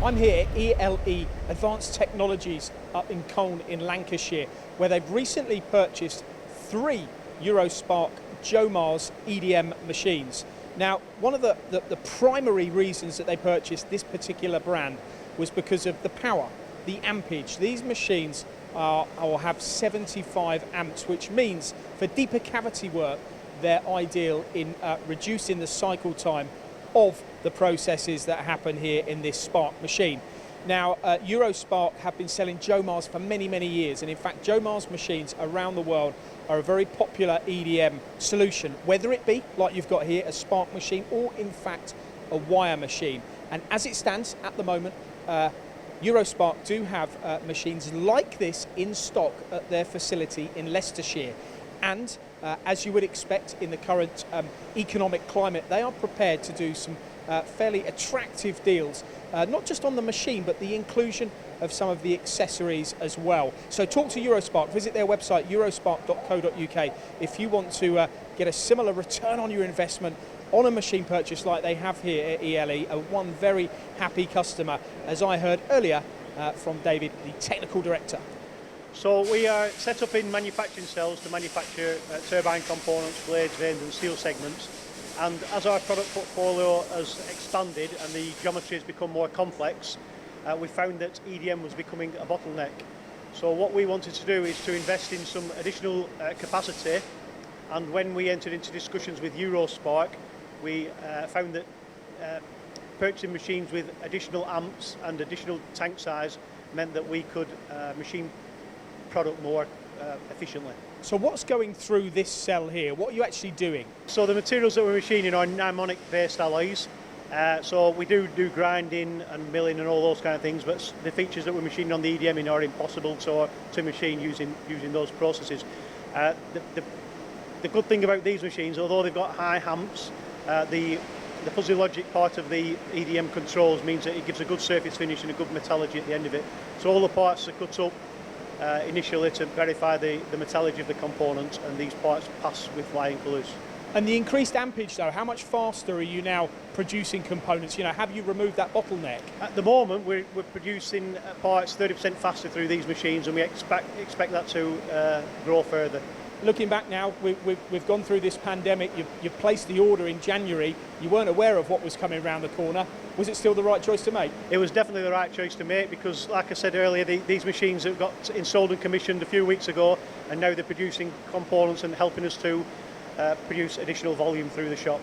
I'm here at ELE Advanced Technologies up in Colne in Lancashire, where they've recently purchased 3 Eurospark Joemars EDM machines. Now, one of the primary reasons that they purchased this particular brand was because of the power, the ampage. These machines will have 75 amps, which means for deeper cavity work, they're ideal in reducing the cycle time of the processes that happen here in this Spark machine. Now, Eurospark have been selling Joemars for many, many years, and in fact, Joemars machines around the world are a very popular EDM solution, whether it be, like you've got here, a Spark machine, or in fact, a wire machine. And as it stands at the moment, Eurospark do have machines like this in stock at their facility in Leicestershire. And as you would expect in the current economic climate, they are prepared to do some fairly attractive deals, not just on the machine, but the inclusion of some of the accessories as well. So talk to Eurospark, visit their website, eurospark.co.uk, if you want to get a similar return on your investment on a machine purchase like they have here at ELE, one very happy customer, as I heard earlier from David, the technical director. So we are set up in manufacturing cells to manufacture turbine components, blades, vanes and steel segments. And as our product portfolio has expanded and the geometry has become more complex, we found that EDM was becoming a bottleneck. So what we wanted to do is to invest in some additional capacity, and when we entered into discussions with Eurospark, we found that purchasing machines with additional amps and additional tank size meant that we could machine product more efficiently. So what's going through this cell here? What are you actually doing? So the materials that we're machining are pneumonic based alloys. So we do grinding and milling and all those kind of things, but the features that we're machining on the EDM are impossible to machine using those processes. The good thing about these machines, although they've got high amps, the fuzzy logic part of the EDM controls means that it gives a good surface finish and a good metallurgy at the end of it. So all the parts are cut up initially to verify the metallurgy of the component, and these parts pass with flying colours. And the increased ampage though, how much faster are you now producing components? You know, have you removed that bottleneck? At the moment we're producing parts 30% faster through these machines, and we expect that to grow further. Looking back now, we've gone through this pandemic, you've placed the order in January, you weren't aware of what was coming around the corner. Was it still the right choice to make? It was definitely the right choice to make, because like I said earlier, these machines have got installed and commissioned a few weeks ago, and now they're producing components and helping us to produce additional volume through the shop.